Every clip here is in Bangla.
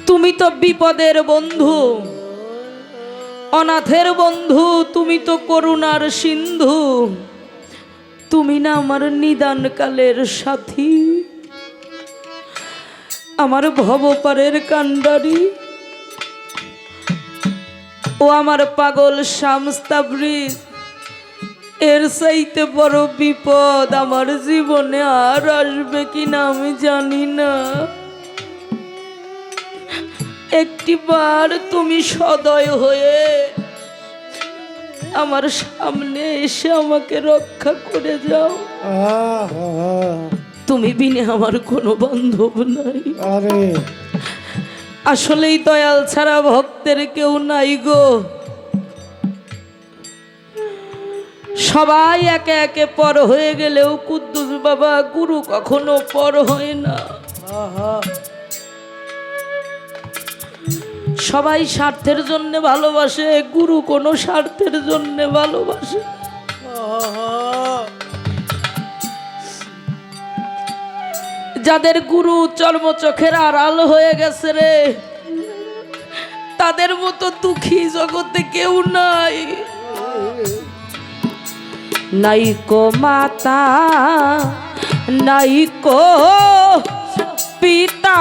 তুমি তো বিপদের বন্ধু, অনাথের বন্ধু, তুমি তো করুণার সিন্ধু, তুমি না আমার নিদানকালের সাথী, আমার ভবপারের কান্ডারি। ও আমার পাগল শামস্তাবৃত, এর চাইতে বড় বিপদ আমার জীবনে আর আসবে কিনা আমি জানি না। একটিবার তুমি সদয় হয়ে আমার সামনে এসে আমাকে রক্ষা করে যাও। তুমি বিনে আমার কোনো বান্ধব নাই। আসলেই দয়াল ছাড়া ভক্তের কেউ নাই গো। সবাই একে একে পর হয়ে গেলেও কুদ্দুস বাবা গুরু কখনো পর হয় না। সবাই স্বার্থের জন্য ভালোবাসে, গুরু কোনো স্বার্থের জন্য ভালোবাসে। যাদের গুরু চর্মচোখের আড়াল হয়ে গেছে রে, তাদের মতো দুঃখী জগতে কেউ নাই। নাইকো মাতা, নাইকো পিতা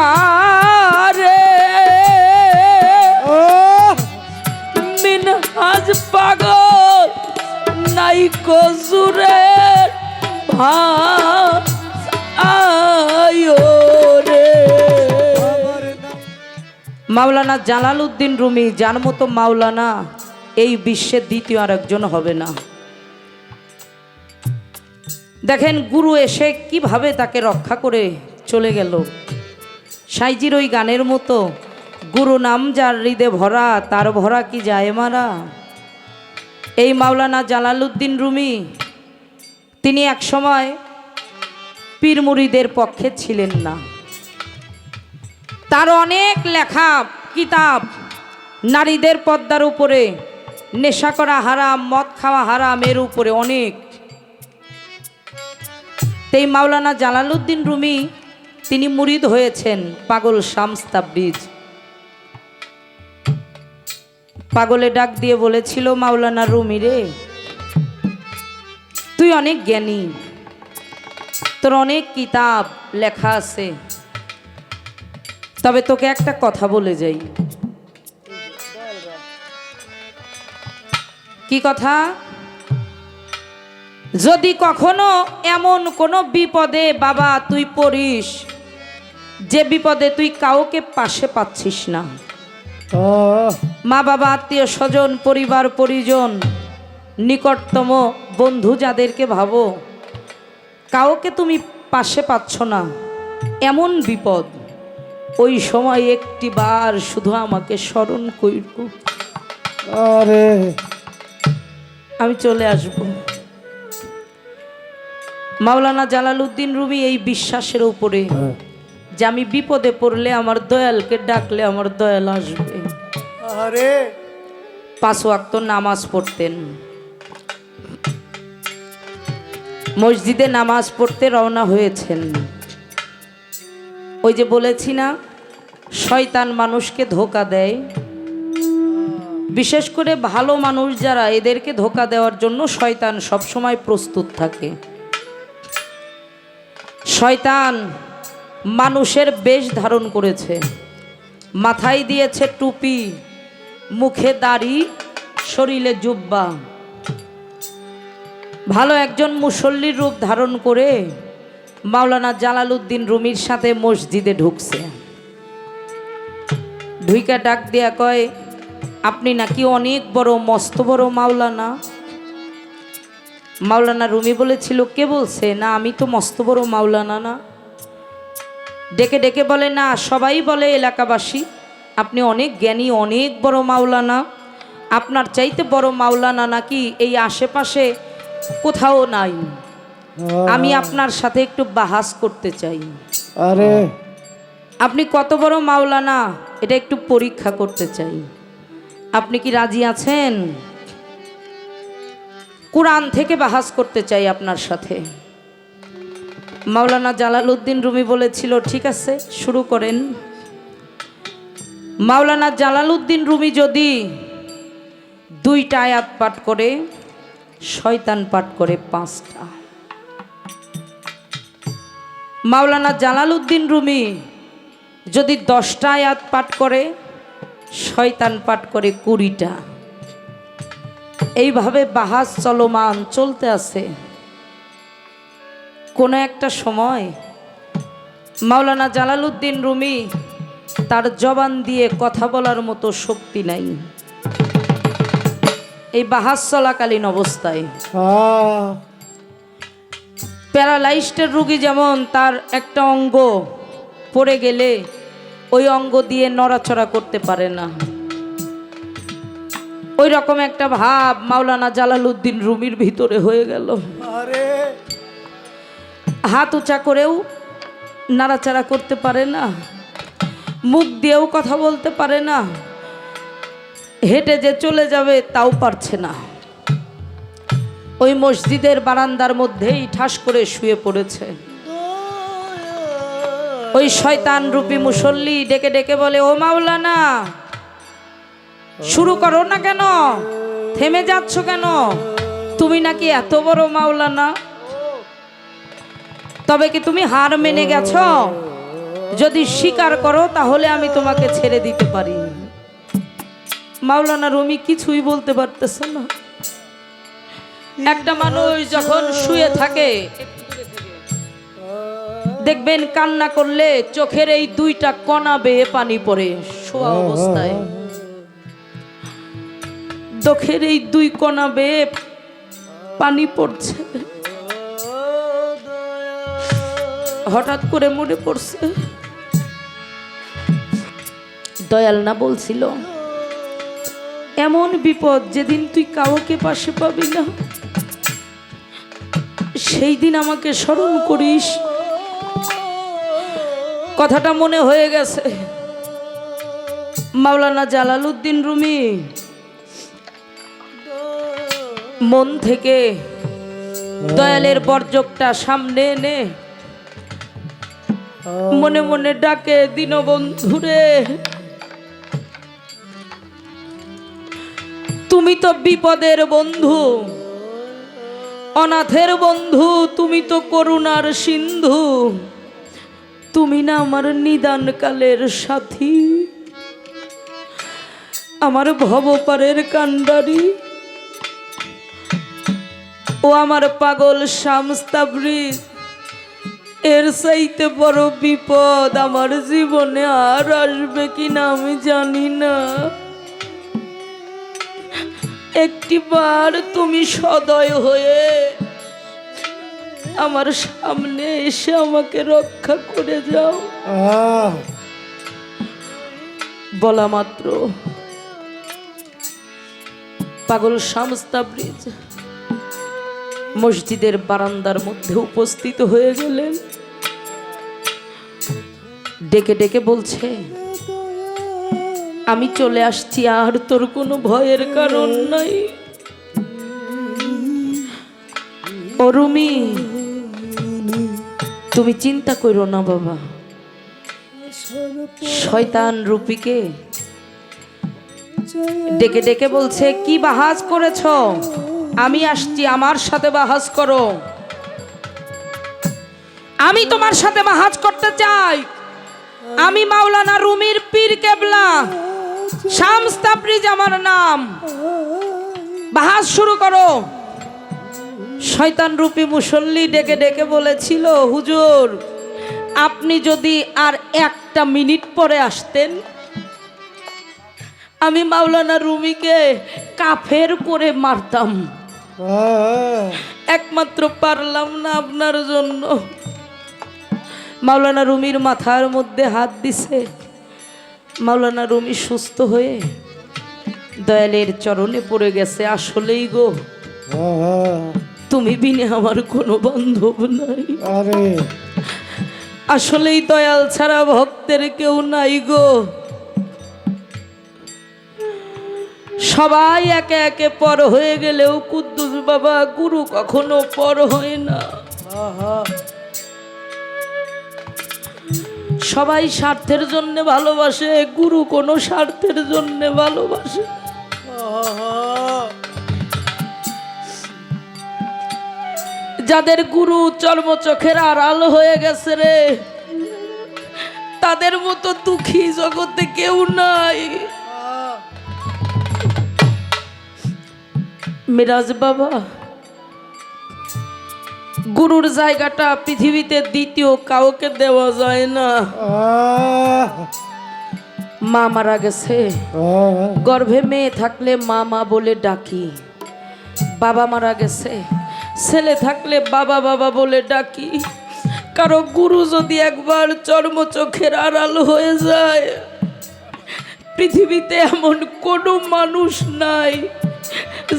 রে, মিনহাজ পাগল নাইকো জুরে ভাইও রে। মাওলানা জালালউদ্দিন রুমি যার মতো মাওলানা এই বিশ্বের দ্বিতীয় আর একজন হবে না। দেখেন গুরু এসে কিভাবে তাকে রক্ষা করে চলে গেল। সাইজির ওই গানের মতো, গুরু নাম যার হৃদে ভরা তার ভরা কি যায় মারা। এই মাওলানা জালালউদ্দিন রুমি তিনি একসময় পীর মুরিদের পক্ষে ছিলেন না। তার অনেক লেখা কিতাব, নারীদের পর্দার উপরে, নেশা করা হারাম, মদ খাওয়া হারাম, এর উপরে অনেক। এই মাওলানা জালালউদ্দিন রুমি তিনি মুরিদ হয়েছেন পাগল শামস তাবরিজ। পাগলে ডাক দিয়ে বলেছিল, মাওলানা রুমি রে, তুই অনেক জ্ঞানী, তোর অনেক কিতাব লেখা আছে, তবে তোকে একটা কথা বলে যাই। কি কথা? যদি কখনো এমন কোনো বিপদে বাবা তুই পড়িস, যে বিপদে তুই কাউকে পাশে পাচ্ছিস না, মা বাবা, আত্মীয় স্বজন, পরিবার পরিজন, নিকটতম বন্ধু যাদেরকে ভাবো, কাউকে তুমি পাশে পাচ্ছ না, এমন বিপদ, ওই সময় একটি বার শুধু আমাকে স্মরণ কইর, আরে আমি চলে আসব। মাওলানা জালালউদ্দিন রুমি এই বিশ্বাসের উপরে যে আমি বিপদে পড়লে আমার দয়ালকে ডাকলে আমার দয়াল আসবে। আরে 5 ওয়াক্ত নামাজ পড়তেন, মসজিদে নামাজ পড়তে রওনা হয়েছেন। ওই যে বলেছি না, শয়তান মানুষকে ধোঁকা দেয়, বিশেষ করে ভালো মানুষ যারা, এদেরকে ধোঁকা দেওয়ার জন্য শয়তান সবসময় প্রস্তুত থাকে। শয়তান মানুষের বেশ ধারণ করেছে, মাথায় দিয়েছে টুপি, মুখে দাড়ি, শরীরে জুব্বা, ভালো একজন মুসল্লির রূপ ধারণ করে মাওলানা জালালউদ্দিন রুমির সাথে মসজিদে ঢুকছে। ঢুইকা ডাক দিয়া কয়, আপনি নাকি অনেক বড়, মস্ত বড় মাওলানা। মাওলানা রুমি বলেছিল, কে বলছে? না, আমি তো মস্ত বড় মাওলানা না। ডেকে ডেকে বলে, না, সবাই বলে এলাকাবাসী আপনি অনেক জ্ঞানী, অনেক বড় মাওলানা, আপনার চাইতে বড় মাওলানা নাকি এই আশেপাশে কোথাও নাই। আমি আপনার সাথে একটু বাহাস করতে চাই। আরে আপনি কত বড় মাওলানা এটা একটু পরীক্ষা করতে চাই, আপনি কি রাজি আছেন? কুরআন থেকে বাহাস করতে চাই আপনার সাথে। মাওলানা জালালউদ্দিন রুমি বলেছিল, ঠিক আছে, শুরু করেন। মাওলানা জালালউদ্দিন রুমি যদি 2টা আয়াত পাঠ করে, শয়তান পাঠ করে 5টা। মাওলানা জালালউদ্দিন রুমি যদি 10টা আয়াত পাঠ করে, শয়তান পাঠ করে 20টা। এইভাবে বাহাস চলমান চলতে আছে। কোনো একটা সময় মাওলানা জালালউদ্দিন রুমি তার জবান দিয়ে কথা বলার মতো শক্তি নাই। এই বাহাস চলাকালীন অবস্থায় প্যারালাইজড রোগী যেমন তার একটা অঙ্গ পড়ে গেলে ওই অঙ্গ দিয়ে নড়াচড়া করতে পারে না, ওই রকম একটা ভাব মাওলানা জালালউদ্দিন রুমির ভিতরে হয়ে গেল। হাত উঁচা করেও নাড়াচাড়া করতে পারে না, মুখ দিয়েও কথা বলতে পারে না, হেঁটে যে চলে যাবে তাও পারছে না। ওই মসজিদের বারান্দার মধ্যেই ঠাস করে শুয়ে পড়েছে। ওই শয়তান রূপী মুসল্লি ডেকে ডেকে বলে, ও মাওলানা, শুরু করো না কেন, থেমে যাচ্ছ কেন? তুমি নাকি এত বড় মাওলানা, তবে কি তুমি হার মেনে গেছ? যদি স্বীকার করো তাহলে আমি তোমাকে ছেড়ে দিতে পারি। মাওলানা রুমি কিছুই বলতে পারতেছে না। একটা মানুষ যখন শুয়ে থাকে দেখবেন কান্না করলে চোখের এই 2টা কণা বেয়ে পানি পড়ে শোয়া অবস্থায়। চোখের এই 2 কণা বেয়ে পানি পড়ছে। হঠাৎ করে মনে পড়ছে দয়াল না বলছিল, এমন বিপদ যেদিন তুই কাউকে পাশে পাবি না সেই দিন আমাকে স্মরণ করিস। কথাটা মনে হয়ে গেছে। মাওলানা জালালউদ্দিন রুমি মন থেকে দয়ালের বর্জকটা সামনে এনে মনে মনে ডাকে, দীনবন্ধুরে, তুমি তো বিপদের বন্ধু, অনাথের বন্ধু, তুমি তো করুণার সিন্ধু, তুমি না আমার নিদান কালের সাথী, আমার ভবপারের কান্ডারি, ও আমার পাগল শামস তাবরিজ, এর চাইতে বড় বিপদ আমার জীবনে আর আসবে কিনা আমি জানি না। একটিবার তুমি সদয় হয়ে আমার সামনে এসে আমাকে রক্ষা করে যাও। বলা মাত্র পাগল শামস তাবরিজ মসজিদের বারান্দার মধ্যে উপস্থিত হয়ে গেলেন। ডেকে ডেকে বলছে, আমি চলে আসছি, আর তোর কোনো ভয়ের কারণ নাই। ও রুমি, তুমি চিন্তা করো না বাবা। শয়তান রূপীকে ডেকে ডেকে বলছে, কি বাহাজ করেছ? আমি আসছি, আমার সাথে বাহাজ করো। আমি তোমার সাথে বাহাজ করতে চাই। আমি মাওলানা রুমির পীর কেবলা, শামস তাবরিজ আমার নাম, বাহাজ শুরু করো। শয়তান রূপী মুসল্লি ডেকে ডেকে বলেছিল, হুজুর, আপনি যদি আর 1টা মিনিট পরে আসতেন, আমি মাওলানা রুমিকে কাফের করে মারতাম। একমাত্র পারলাম না আপনার জন্য। মাওলানা রুমির মাথার মধ্যে হাত দিছে। মাওলানা রুমি সুস্থ হয়ে দয়ালের চরণে পড়ে গেছে। আসলেই গো, তুমি বিনে আমার কোনো বান্ধব নাই। আসলেই দয়াল ছাড়া ভক্তের কেউ নাই গো। সবাই একে একে পর হয়ে গেলেও কুদ্দুস বাবা গুরু কখনো পর হয় না। সবাই স্বার্থের জন্য ভালোবাসে, গুরু কোনো স্বার্থের জন্য ভালোবাসে। যাদের গুরু চর্মচোখের আড়াল হয়ে গেছে রে, তাদের মতো দুঃখী জগতে কেউ নাই। মিরাজ বাবা, গুরুর জায়গাটা পৃথিবীতে দ্বিতীয় কাউকে দেওয়া যায় না। মা মারা গেছে, গর্ভে মেয়ে থাকলে মা মা বলে ডাকি। বাবা মারা গেছে, ছেলে থাকলে বাবা বাবা বলে ডাকি। কারো গুরু যদি একবার চর্মচোখের আড়াল হয়ে যায়, পৃথিবীতে এমন কোনো মানুষ নাই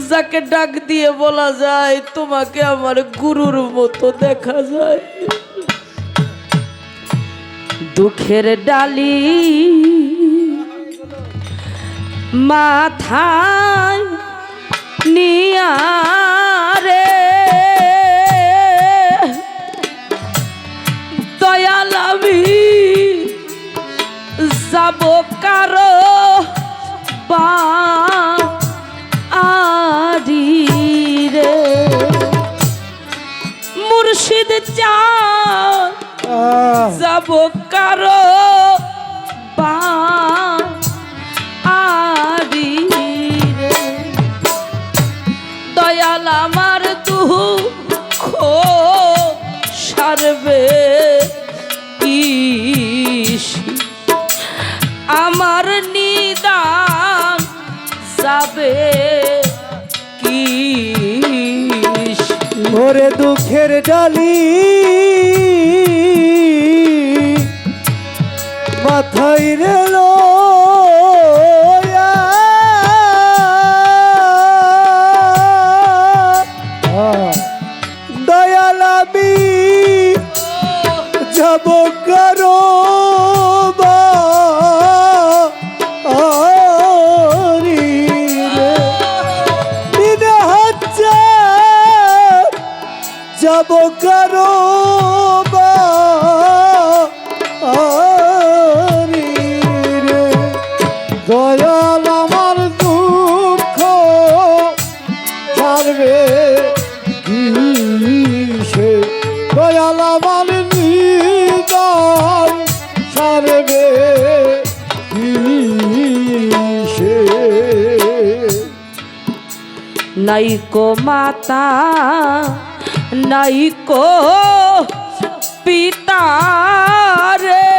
যাকে ডাক দিয়ে বলা যায় তোমাকে আমার গুরুর মতো দেখা যায়। দুঃখের ডালি মাথায় নিয়া রে দয়াল আমি যাব কারো বাড়ি রে। মুর্শিদ চাঁদ যাব কারো বাড়ি রে। দয়াল আমার দুঃখ সারবে আমার নিদান যাবে কি। ওরে দুঃখের ডালি মাথায় রেল দয়াল আমি যাব কারো যাব কারো বাড়ি রে। দয়াল আমার দুঃখ সারবে কিসে, দয়াল আমার নিদান সারবে কিসে। নাইকো মাতা নাইকো পিতা রে,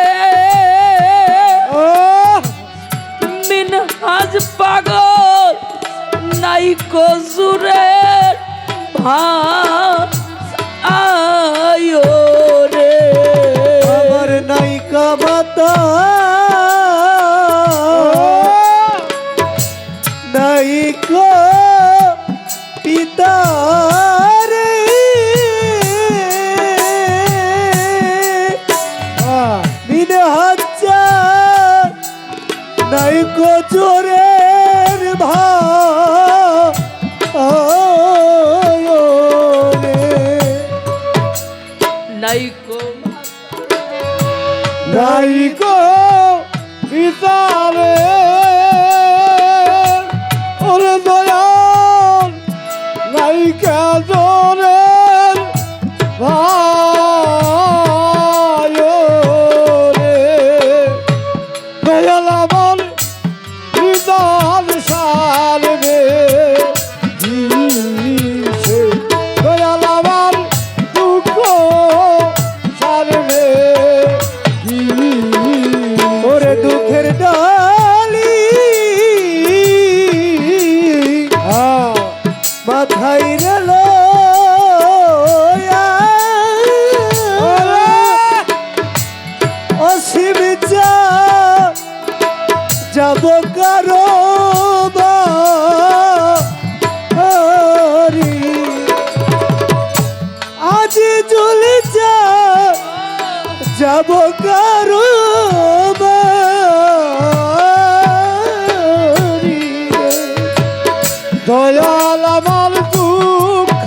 মিনহাজ পাগল নাইকো জুরে ভাই রে। আমার নাইকা মাতা নাইকো পিতা রে, মিনহাজ্জা নাইকো চোরের ভাই নাইকো নাইকো পিতা রে। ওরে দয়াল নাইকা চোরের ভাই রে। দয়াল আমার হৃদয় সারবে কিসে, দয়াল আমার দুঃখ সারবে কিসে। ওরে দুঃখের ডালি মাথায় রেল অসীম যাব কারো বাড়ি। আজি চলে যাব কারো বাড়ি। দয়াল আমার দুঃখ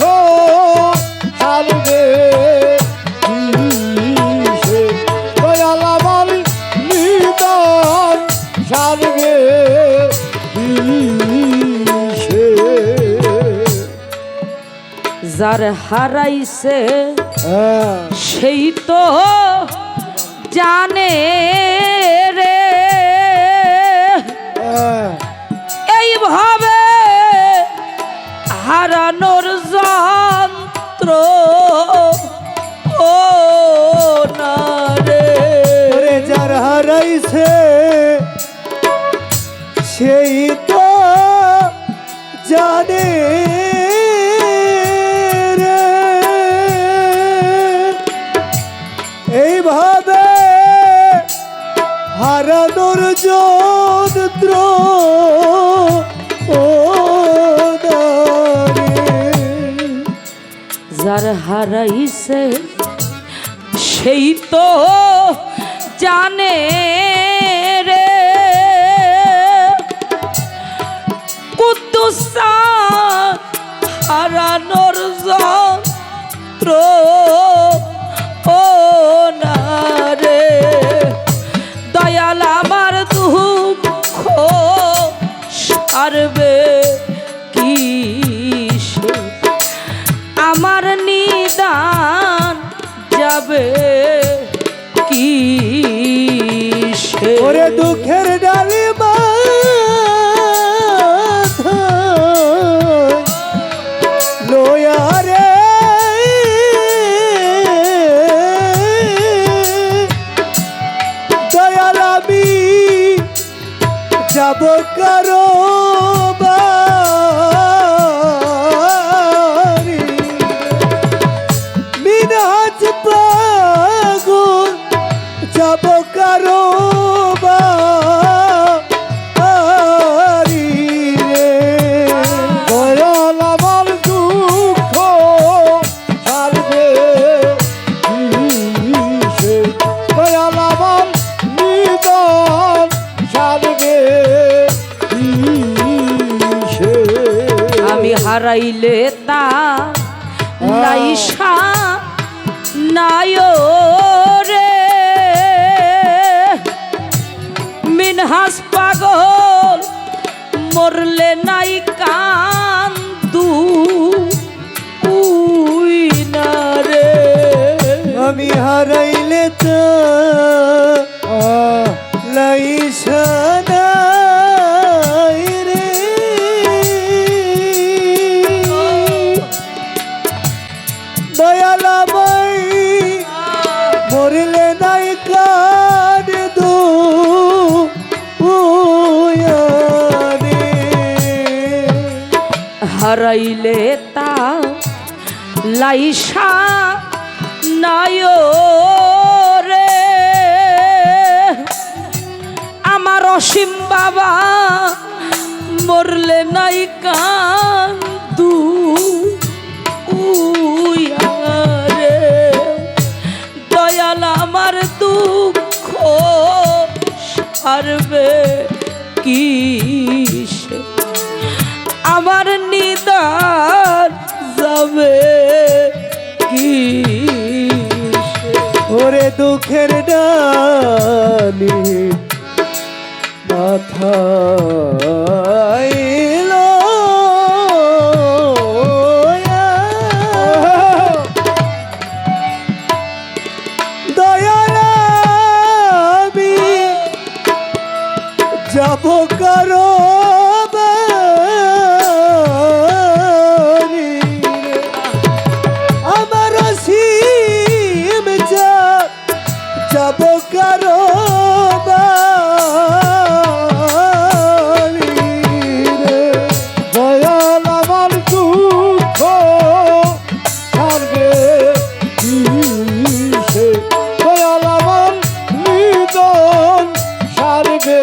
সারবে কিসে, দয়াল আমার যার হারাইছে হ্যাঁ, সেই তো জানে রে হ্যাঁ, এইভাবে হারানোর যন্ত্র ও না রে ওরে যার হারাইছে সেই তো জানে রে এইভাবে হারানোর যন্ত্র ও না রে। যার হারাইছে সেই তো জানে রে কুদ্দুসা হারানোর যন্ত্র ও না রে দয়াল আমার দুঃখ সারবে কি আমার নিদান যাবে কি ওরে দুঃখের ডালি লোয়া রে দয়াল আমি যাব কারো বাড়ি মিনাজ পাগল যাব কারো বাড়ি রে দয়াল আমার দুঃখ সারবে কিসে দয়াল আমার নিদান সারবে কিসে আমি হারাইলে তা লাইসা নায়ো রে মিনহাস পাগল মরলে নাই কান্দু উই না রে আমি হারাইলে তো লাইসানা রে দয়াল আমায় মরলে নাই কাঁদু উয়ারে হারাইলে তা লাইসা নায়ো রে আমার অসীম বাবা মরলে নাই কান্দু উয়ারে দয়াল আমার দুঃখ সারবে কিসে আমার নিদান যাবে কিসে ওরে দুঃখের ডালি মাথায় লয়া। দয়াল আমি যাব কারো বাড়ি রে। আমার সীম যাব কারো বাড়ি রে। দয়াল আমার দুঃখ সারবে কিসে দয়াল আমার নিদান সারবে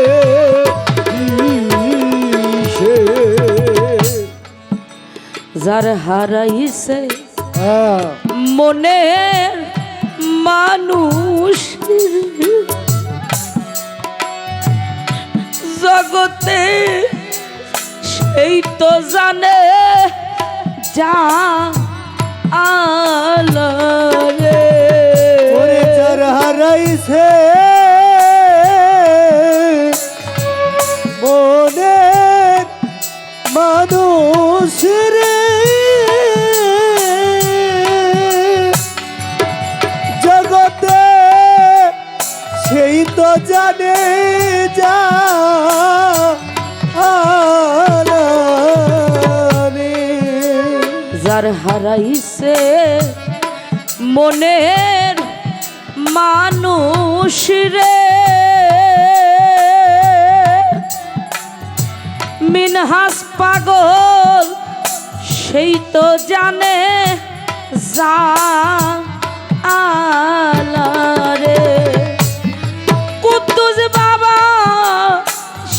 কিসে যার হারাইছে হ্যাঁ মনের মানুষ জগতে সেই তো জানে যা আলারে ওরে যার হারাইছে মনের মানুষ রে হারাইছে মনের মানুষ রে। মিনহাস পাগল সেই তো জানে জালারে। কুদ্দুস বাবা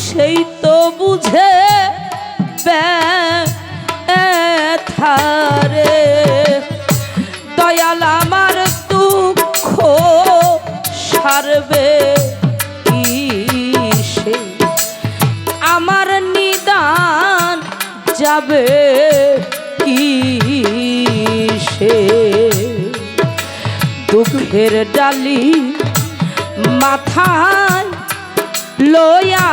সেই তো বুঝে ব্যথারে। দয়াল আমার দুঃখ সারবে কি সে, আমার নিদান যাবে কি সে। দুঃখের ডালি মাথায় লয়া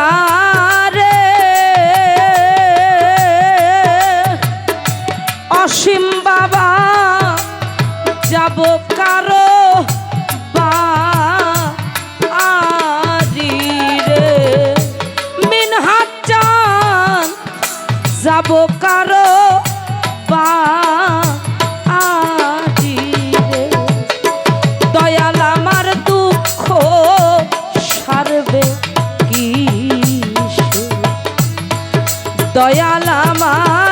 রে, অসীম বাবা যাব কারো বাড়ি রে। মিনহাজ চান যাব কারো বাড়ি রে। দয়াল আমার দুঃখ সারবে কি সে, দয়াল আমার